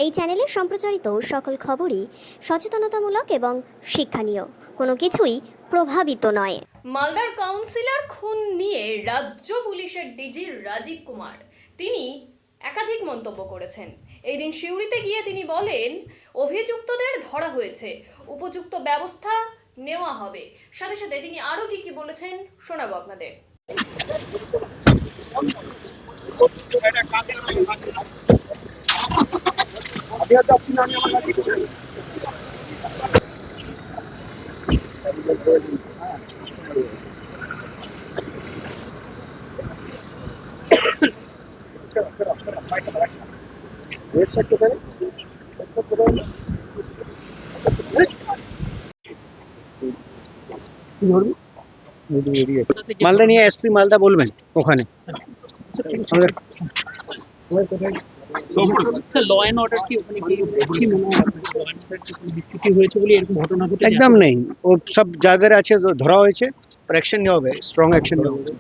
এই চ্যানেলে সম্প্রচারিত সকল খবরই সচেতনতামূলক এবং শিক্ষণীয়, কোনো কিছুই প্রভাবিত নয়। মালদার কাউন্সিলর খুন নিয়ে রাজ্য পুলিশের ডিজি রাজীব কুমার তিনি একাধিক মন্তব্য করেছেন। এই দিন সিউড়িতে গিয়ে তিনি বলেন, অভিযুক্তদের ধরা হয়েছে, উপযুক্ত ব্যবস্থা নেওয়া হবে। সাথে সাথে তিনি আরো কি বলেছেন শোনাবো আপনাদের। মালদা নিয়ে এসপি মালদা বলবেন ওখানে ল অ্যান্ড অর্ডার কি ওখানে কি মনে হয় বিচ্যুতি হয়েছে বলে এরকম ঘটনা ঘটে? একদম নেই, ও সব জায়গায় আছে, ধরা হয়েছে, অ্যাকশন নেওয়া হবে, স্ট্রং অ্যাকশন নেওয়া হবে।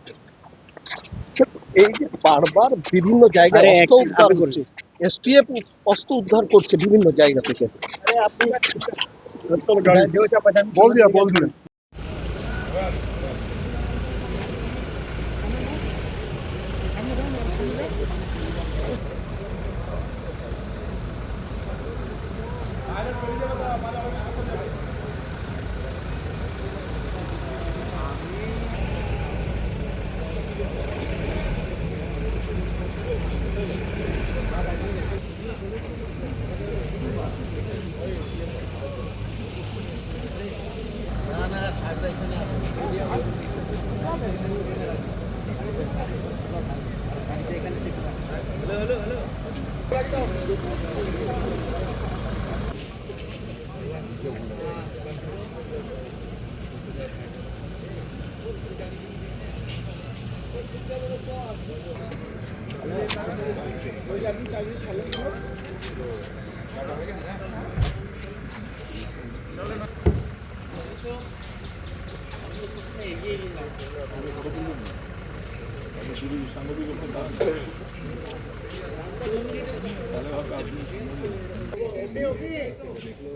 এই যে বারবার বিভিন্ন জায়গায় অস্ত্র উদ্ধার করছে, এসটিএফ অস্ত্র উদ্ধার করছে বিভিন্ন জায়গা থেকে। বল দিয়া